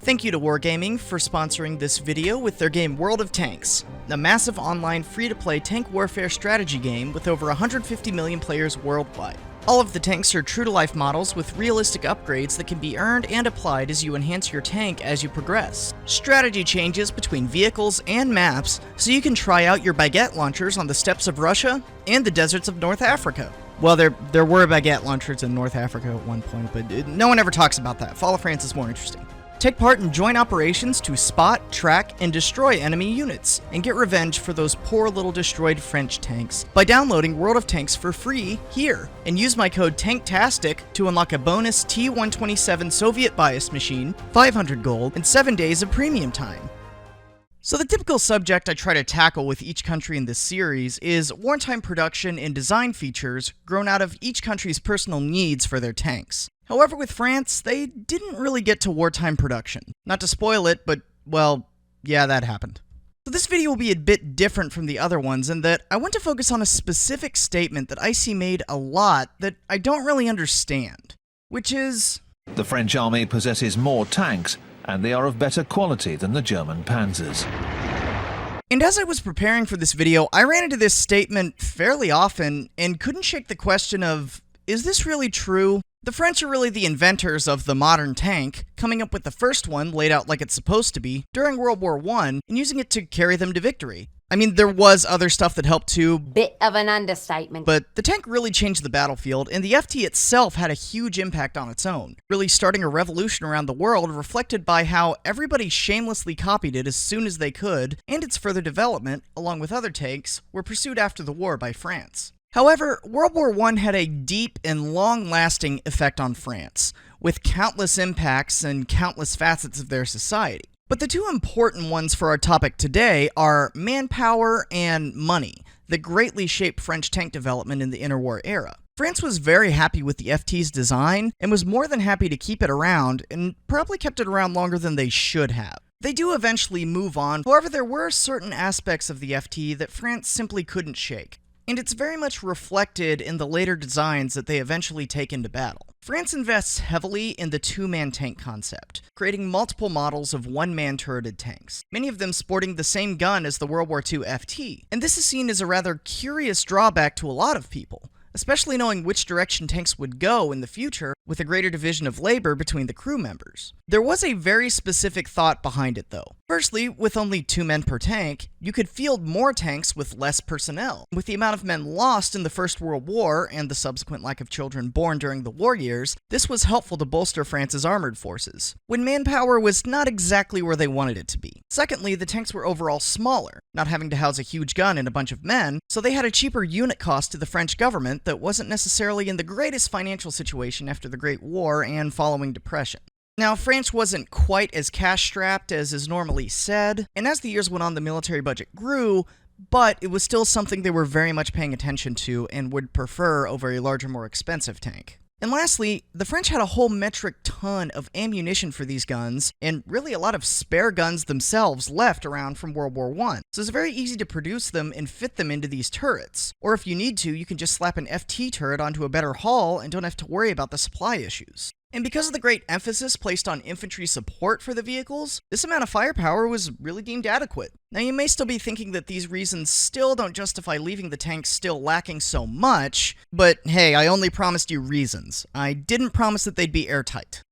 Thank you to Wargaming for sponsoring this video with their game World of Tanks, a massive online free-to-play tank warfare strategy game with over 150 million players worldwide. All of the tanks are true-to-life models with realistic upgrades that can be earned and applied as you enhance your tank as you progress. Strategy changes between vehicles and maps, so you can try out your baguette launchers on the steppes of Russia and the deserts of North Africa. Well, there were baguette launchers in North Africa at one point, but no one ever talks about that. Fall of France is more interesting. Take part in joint operations to spot, track, and destroy enemy units, and get revenge for those poor little destroyed French tanks by downloading World of Tanks for free here, and use my code TANKTASTIC to unlock a bonus T-127 Soviet bias machine, 500 gold, and 7 days of premium time. So the typical subject I try to tackle with each country in this series is wartime production and design features grown out of each country's personal needs for their tanks. However, with France, they didn't really get to wartime production. Not to spoil it, but, well, yeah, that happened. So this video will be a bit different from the other ones in that I want to focus on a specific statement that I see made a lot that I don't really understand, which is... The French army possesses more tanks, and they are of better quality than the German panzers. And as I was preparing for this video, I ran into this statement fairly often and couldn't shake the question of, is this really true? The French are really the inventors of the modern tank, coming up with the first one laid out like it's supposed to be during World War I and using it to carry them to victory. I mean, there was other stuff that helped too. Bit of an understatement. But the tank really changed the battlefield, and the FT itself had a huge impact on its own, really starting a revolution around the world reflected by how everybody shamelessly copied it as soon as they could, and its further development, along with other tanks, were pursued after the war by France. However, World War I had a deep and long-lasting effect on France, with countless impacts and countless facets of their society. But the two important ones for our topic today are manpower and money, that greatly shaped French tank development in the interwar era. France was very happy with the FT's design, and was more than happy to keep it around, and probably kept it around longer than they should have. They do eventually move on, however there were certain aspects of the FT that France simply couldn't shake. And it's very much reflected in the later designs that they eventually take into battle. France invests heavily in the two-man tank concept, creating multiple models of one-man turreted tanks, many of them sporting the same gun as the World War II FT, and this is seen as a rather curious drawback to a lot of people, especially knowing which direction tanks would go in the future with a greater division of labor between the crew members. There was a very specific thought behind it though. Firstly, with only 2 men per tank, you could field more tanks with less personnel. With the amount of men lost in the First World War and the subsequent lack of children born during the war years, this was helpful to bolster France's armored forces, when manpower was not exactly where they wanted it to be. Secondly, the tanks were overall smaller, not having to house a huge gun and a bunch of men, so they had a cheaper unit cost to the French government that wasn't necessarily in the greatest financial situation after the Great War and following Depression. Now, France wasn't quite as cash-strapped as is normally said, and as the years went on, the military budget grew, but it was still something they were very much paying attention to and would prefer over a larger, more expensive tank. And lastly, the French had a whole metric ton of ammunition for these guns, and really a lot of spare guns themselves left around from World War I. So it's very easy to produce them and fit them into these turrets. Or if you need to, you can just slap an FT turret onto a better hull and don't have to worry about the supply issues. And because of the great emphasis placed on infantry support for the vehicles, this amount of firepower was really deemed adequate. Now you may still be thinking that these reasons still don't justify leaving the tanks still lacking so much, but hey, I only promised you reasons. I didn't promise that they'd be airtight.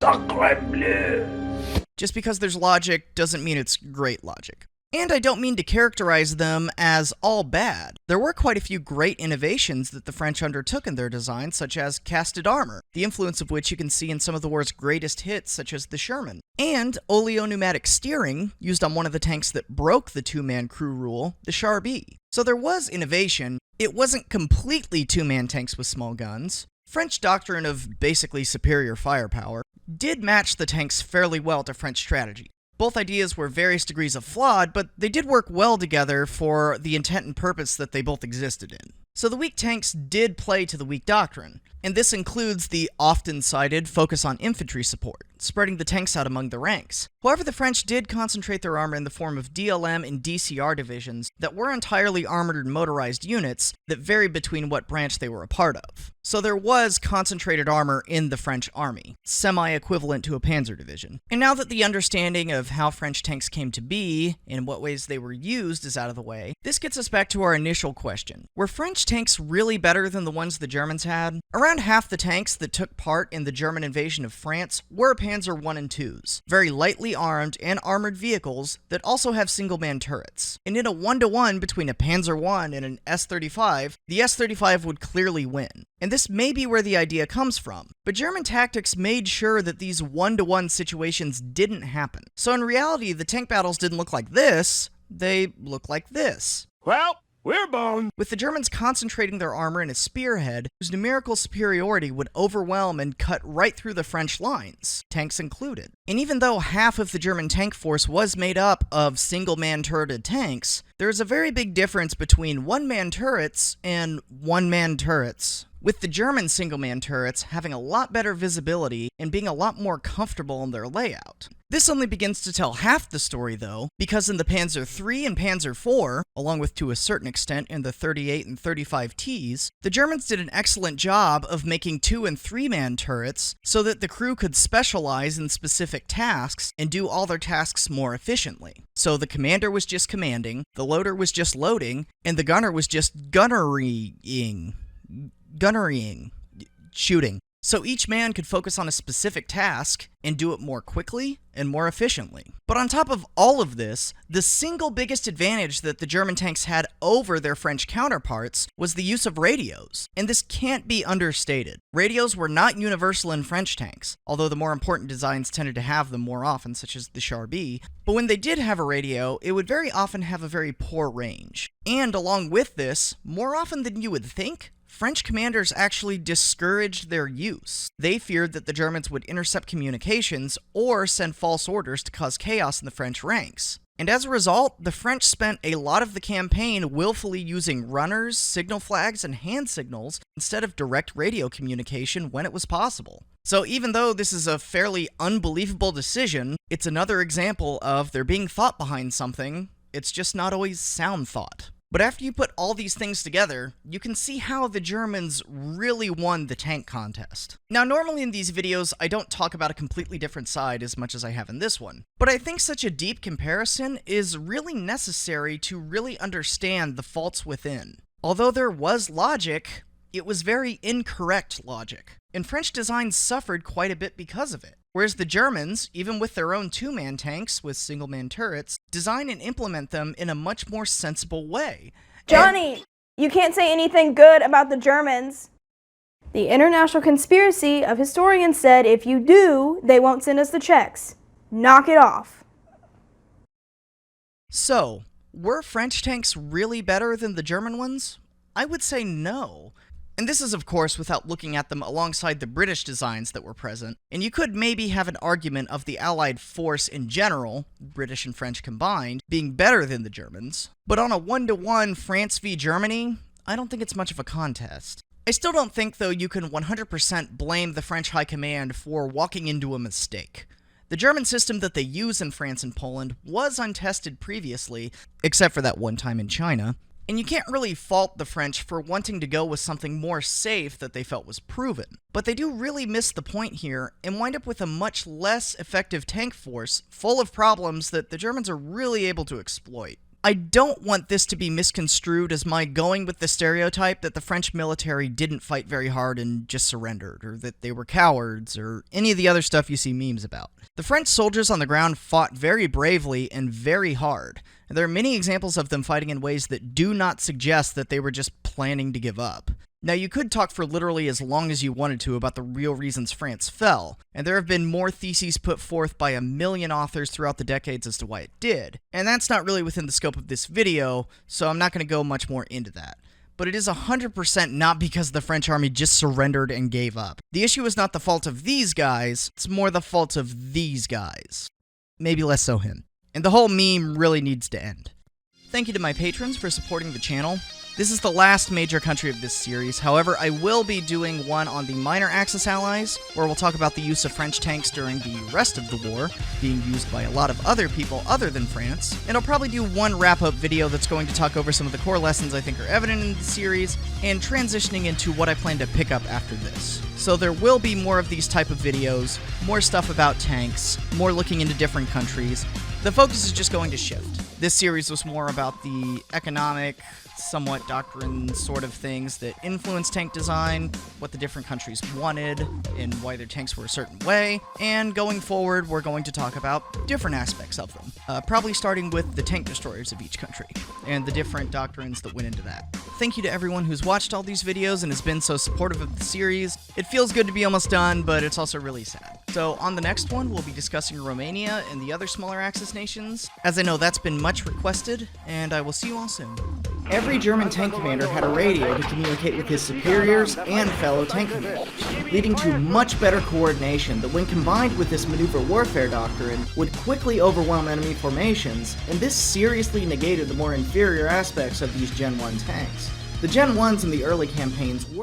Just because there's logic doesn't mean it's great logic. And I don't mean to characterize them as all bad. There were quite a few great innovations that the French undertook in their design, such as casted armor, the influence of which you can see in some of the war's greatest hits, such as the Sherman, and oleo-pneumatic steering, used on one of the tanks that broke the 2-man crew rule, the Char B. So there was innovation. It wasn't completely 2-man tanks with small guns, French doctrine of basically superior firepower did match the tanks fairly well to French strategy. Both ideas were various degrees of flawed, but they did work well together for the intent and purpose that they both existed in. So the weak tanks did play to the weak doctrine, and this includes the often cited focus on infantry support, spreading the tanks out among the ranks. However, the French did concentrate their armor in the form of DLM and DCR divisions that were entirely armored and motorized units that varied between what branch they were a part of. So there was concentrated armor in the French army, semi-equivalent to a panzer division. And now that the understanding of how French tanks came to be, and what ways they were used is out of the way, this gets us back to our initial question. Were French tanks really better than the ones the Germans had? Around half the tanks that took part in the German invasion of France were Panzer I and IIs, very lightly armed and armored vehicles that also have single-man turrets. And in a 1-to-1 between a Panzer I and an S-35, the S-35 would clearly win. And this may be where the idea comes from, but German tactics made sure that these 1-to-1 situations didn't happen. So in reality, the tank battles didn't look like this, they look like this. Well, we're boned. With the Germans concentrating their armor in a spearhead whose numerical superiority would overwhelm and cut right through the French lines, tanks included. And even though half of the German tank force was made up of single-man turreted tanks, there is a very big difference between one-man turrets and one-man turrets, with the German single-man turrets having a lot better visibility and being a lot more comfortable in their layout. This only begins to tell half the story though, because in the Panzer III and Panzer IV, along with to a certain extent in the 38 and 35Ts, the Germans did an excellent job of making 2- and 3-man turrets so that the crew could specialize in specific tasks and do all their tasks more efficiently. So the commander was just commanding, the loader was just loading, and the gunner was just gunnerying, shooting. So each man could focus on a specific task and do it more quickly and more efficiently. But on top of all of this, the single biggest advantage that the German tanks had over their French counterparts was the use of radios. And this can't be understated. Radios were not universal in French tanks, although the more important designs tended to have them more often, such as the Char B. But when they did have a radio, it would very often have a very poor range. And along with this, more often than you would think, French commanders actually discouraged their use. They feared that the Germans would intercept communications or send false orders to cause chaos in the French ranks. And as a result, the French spent a lot of the campaign willfully using runners, signal flags, and hand signals instead of direct radio communication when it was possible. So even though this is a fairly unbelievable decision, it's another example of there being thought behind something, it's just not always sound thought. But after you put all these things together, you can see how the Germans really won the tank contest. Now, normally in these videos, I don't talk about a completely different side as much as I have in this one, but I think such a deep comparison is really necessary to really understand the faults within. Although there was logic, it was very incorrect logic, and French design suffered quite a bit because of it. Whereas the Germans, even with their own 2-man tanks with single-man turrets, design and implement them in a much more sensible way. Johnny, you can't say anything good about the Germans. The international conspiracy of historians said if you do, they won't send us the checks. Knock it off. So, were French tanks really better than the German ones? I would say no. And this is, of course, without looking at them alongside the British designs that were present. And you could maybe have an argument of the Allied force in general, British and French combined, being better than the Germans. But on a 1-to-1 France v Germany, I don't think it's much of a contest. I still don't think, though, you can 100% blame the French High Command for walking into a mistake. The German system that they use in France and Poland was untested previously, except for that one time in China. And you can't really fault the French for wanting to go with something more safe that they felt was proven. But they do really miss the point here and wind up with a much less effective tank force full of problems that the Germans are really able to exploit. I don't want this to be misconstrued as my going with the stereotype that the French military didn't fight very hard and just surrendered, or that they were cowards, or any of the other stuff you see memes about. The French soldiers on the ground fought very bravely and very hard, and there are many examples of them fighting in ways that do not suggest that they were just planning to give up. Now, you could talk for literally as long as you wanted to about the real reasons France fell, and there have been more theses put forth by a million authors throughout the decades as to why it did, and that's not really within the scope of this video, so I'm not going to go much more into that. but it is 100% not because the French army just surrendered and gave up. The issue is not the fault of these guys, it's more the fault of these guys. Maybe less so him. And the whole meme really needs to end. Thank you to my patrons for supporting the channel. This is the last major country of this series, however, I will be doing one on the minor Axis allies, where we'll talk about the use of French tanks during the rest of the war, being used by a lot of other people other than France, and I'll probably do one wrap-up video that's going to talk over some of the core lessons I think are evident in the series, and transitioning into what I plan to pick up after this. So there will be more of these type of videos, more stuff about tanks, more looking into different countries. The focus is just going to shift. This series was more about the economic, somewhat doctrine sort of things that influenced tank design, what the different countries wanted, and why their tanks were a certain way, and going forward we're going to talk about different aspects of them, probably starting with the tank destroyers of each country, and the different doctrines that went into that. Thank you to everyone who's watched all these videos and has been so supportive of the series. It feels good to be almost done, but it's also really sad. So on the next one, we'll be discussing Romania and the other smaller Axis nations, as I know that's been much requested, and I will see you all soon. Every German tank commander had a radio to communicate with his superiors and fellow tank commanders, leading to much better coordination that when combined with this maneuver warfare doctrine would quickly overwhelm enemy formations, and this seriously negated the more inferior aspects of these Gen 1 tanks. The Gen 1s in the early campaigns were